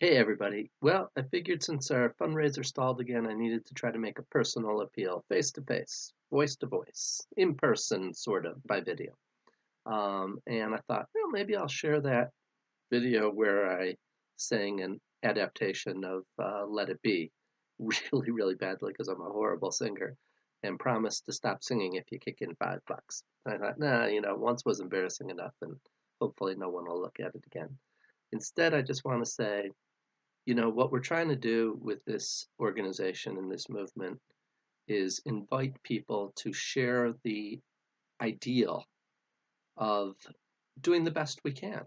Hey everybody. Well, I figured since our fundraiser stalled again, I needed to try to make a personal appeal, face to face, voice to voice, in person, sort of, by video. And I thought, well, maybe I'll share that video where I sang an adaptation of Let It Be really, really badly because I'm a horrible singer and promised to stop singing if you kick in $5. And I thought, nah, once was embarrassing enough and hopefully no one will look at it again. Instead, I just want to say, what we're trying to do with this organization and this movement is invite people to share the ideal of doing the best we can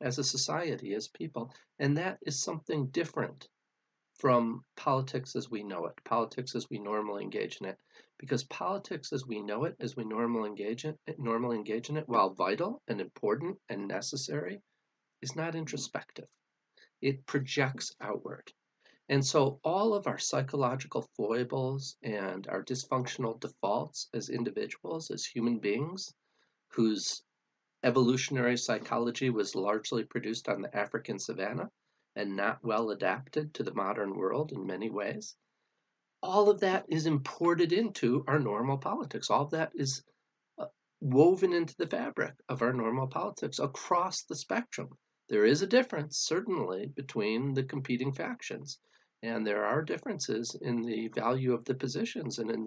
as a society, as people. And that is something different from politics as we know it, politics as we normally engage in it. Because politics as we know it, as we normally engage in it, while vital and important and necessary, is not introspective. It projects outward. And so all of our psychological foibles and our dysfunctional defaults as individuals, as human beings, whose evolutionary psychology was largely produced on the African savannah and not well adapted to the modern world in many ways, all of that is imported into our normal politics. All of that is woven into the fabric of our normal politics across the spectrum. There is a difference, certainly, between the competing factions, and there are differences in the value of the positions and in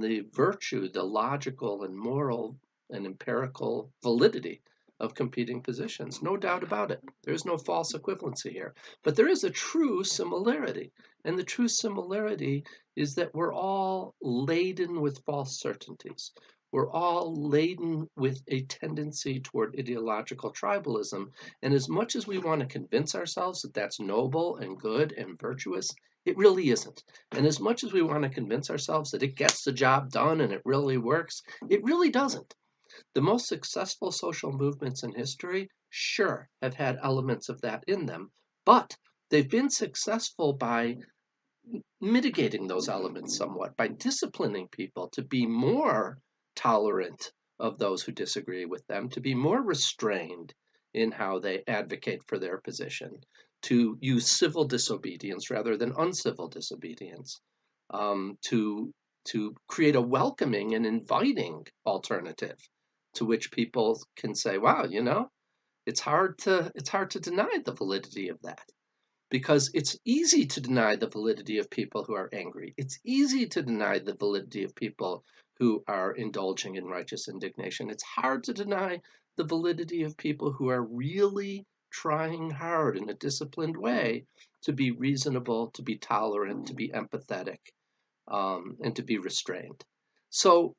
the virtue, the logical and moral and empirical validity of competing positions. No doubt about it. There's no false equivalency here. But there is a true similarity. And the true similarity is that we're all laden with false certainties. We're all laden with a tendency toward ideological tribalism. And as much as we want to convince ourselves that that's noble and good and virtuous, it really isn't. And as much as we want to convince ourselves that it gets the job done and it really works, it really doesn't. The most successful social movements in history, sure, have had elements of that in them, but they've been successful by mitigating those elements somewhat, by disciplining people to be more tolerant of those who disagree with them, to be more restrained in how they advocate for their position, to use civil disobedience rather than uncivil disobedience, to create a welcoming and inviting alternative to which people can say, "Wow, it's hard to deny the validity of that." Because it's easy to deny the validity of people who are angry. It's easy to deny the validity of people who are indulging in righteous indignation. It's hard to deny the validity of people who are really trying hard in a disciplined way to be reasonable, to be tolerant, to be empathetic, and to be restrained. So,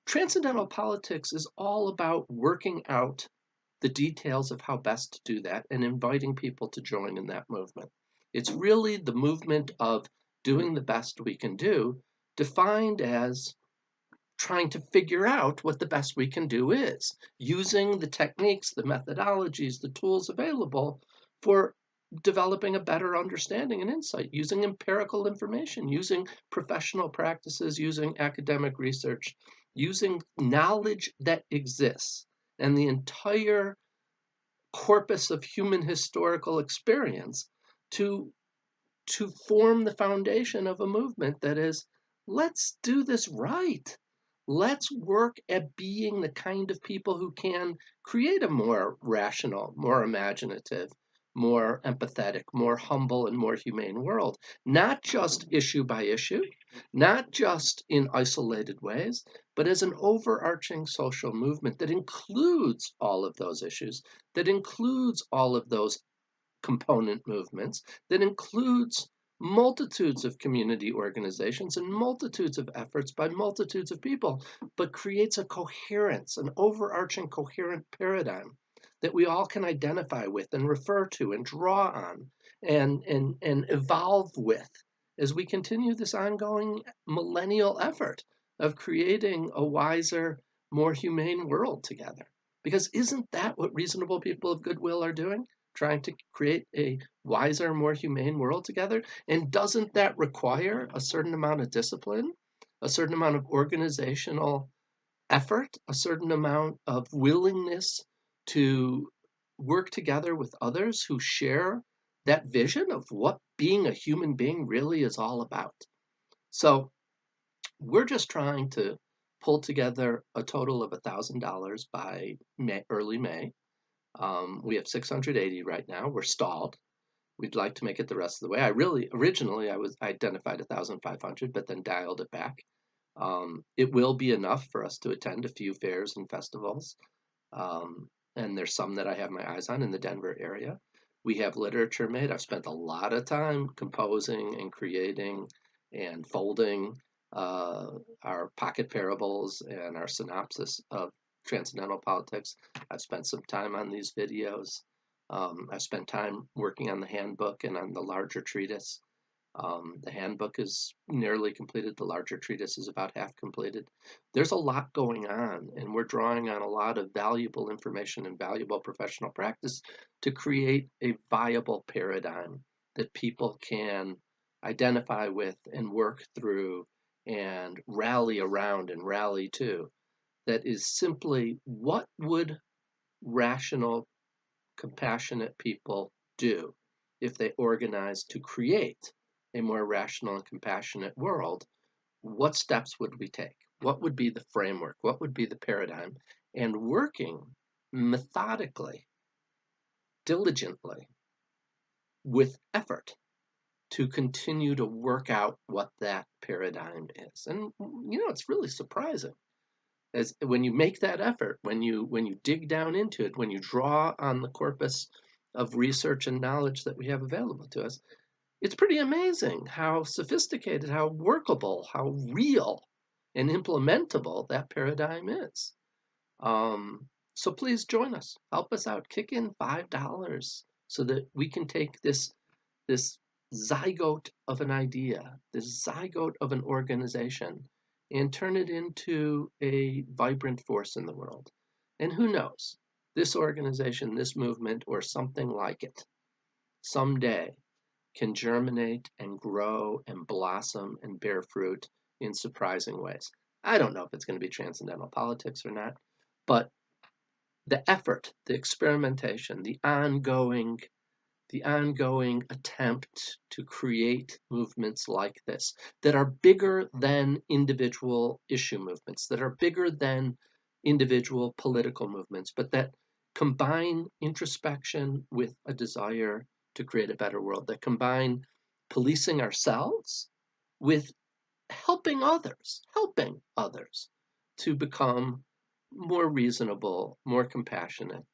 transcendental politics is all about working out the details of how best to do that and inviting people to join in that movement. It's really the movement of doing the best we can do, defined as trying to figure out what the best we can do is, using the techniques, the methodologies, the tools available for developing a better understanding and insight, using empirical information, using professional practices, using academic research, using knowledge that exists and the entire corpus of human historical experience to form the foundation of a movement that is, let's do this right. Let's work at being the kind of people who can create a more rational, more imaginative, more empathetic, more humble, and more humane world. Not just issue by issue, not just in isolated ways, but as an overarching social movement that includes all of those issues, that includes all of those component movements, that includes multitudes of community organizations and multitudes of efforts by multitudes of people, but creates a coherence, an overarching coherent paradigm that we all can identify with and refer to and draw on and evolve with as we continue this ongoing millennial effort of creating a wiser, more humane world together. Because isn't that what reasonable people of goodwill are doing? Trying to create a wiser, more humane world together? And doesn't that require a certain amount of discipline, a certain amount of organizational effort, a certain amount of willingness to work together with others who share that vision of what being a human being really is all about. So we're just trying to pull together a total of $1,000 by early May. We have 680 right now. We're stalled. We'd like to make it the rest of the way. Originally I was identified 1,500, but then dialed it back. It will be enough for us to attend a few fairs and festivals. And there's some that I have my eyes on in the Denver area. We have literature made. I've spent a lot of time composing and creating and folding our pocket parables and our synopsis of transcendental politics. I've spent some time on these videos. I've spent time working on the handbook and on the larger treatise. The handbook is nearly completed. The larger treatise is about half completed. There's a lot going on, and we're drawing on a lot of valuable information and valuable professional practice to create a viable paradigm that people can identify with and work through and rally around and rally to. That is simply, what would rational, compassionate people do if they organized to create a more rational and compassionate world? What steps would we take? What would be the framework? What would be the paradigm? And working methodically, diligently, with effort to continue to work out what that paradigm is. And it's really surprising as when you make that effort, when you dig down into it, when you draw on the corpus of research and knowledge that we have available to us, it's pretty amazing how sophisticated, how workable, how real and implementable that paradigm is. So please join us, help us out, kick in $5 so that we can take this zygote of an idea, this zygote of an organization, and turn it into a vibrant force in the world. And who knows, this organization, this movement, or something like it, someday can germinate and grow and blossom and bear fruit in surprising ways. I don't know if it's going to be transcendental politics or not, but the effort, the experimentation, the ongoing attempt to create movements like this that are bigger than individual issue movements, that are bigger than individual political movements, but that combine introspection with a desire to create a better world, that combine policing ourselves with helping others to become more reasonable, more compassionate,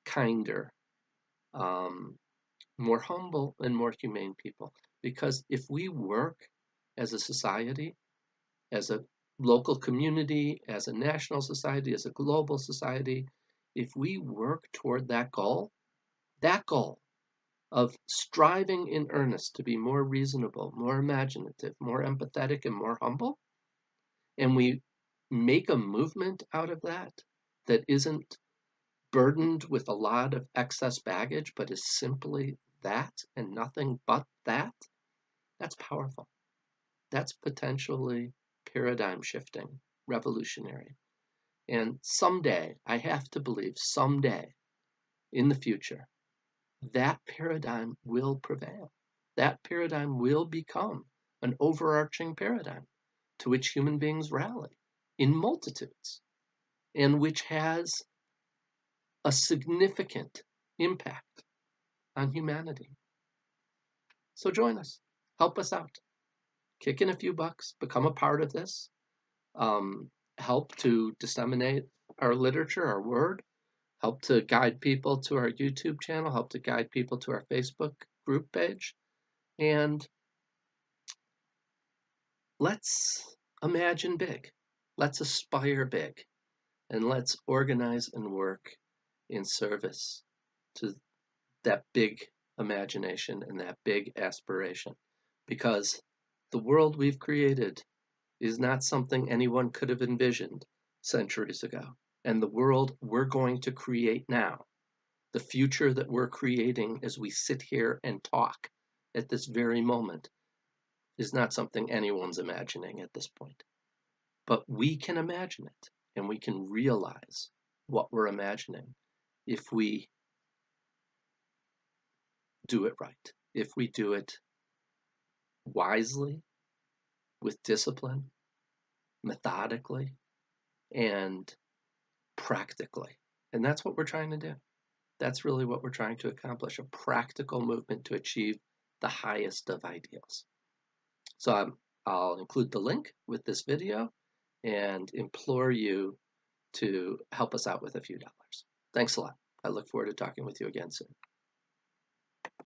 kinder, more humble, and more humane people. Because if we work as a society, as a local community, as a national society, as a global society, if we work toward that goal of striving in earnest to be more reasonable, more imaginative, more empathetic, and more humble, and we make a movement out of that that isn't burdened with a lot of excess baggage, but is simply that and nothing but that, that's powerful. That's potentially paradigm shifting, revolutionary. And someday, I have to believe, someday in the future, that paradigm will prevail. That paradigm will become an overarching paradigm to which human beings rally in multitudes, and which has a significant impact on humanity. So join us, help us out, kick in a few bucks, become a part of this, help to disseminate our literature, our word, help to guide people to our YouTube channel, help to guide people to our Facebook group page, and let's imagine big, let's aspire big, and let's organize and work in service to that big imagination and that big aspiration. Because the world we've created is not something anyone could have envisioned centuries ago. And the world we're going to create now, the future that we're creating as we sit here and talk at this very moment, is not something anyone's imagining at this point. But we can imagine it, and we can realize what we're imagining if we do it right, if we do it wisely, with discipline, methodically, and practically. And that's what we're trying to do. That's really what we're trying to accomplish, a practical movement to achieve the highest of ideals. So I'll include the link with this video and implore you to help us out with a few dollars. Thanks a lot. I look forward to talking with you again soon.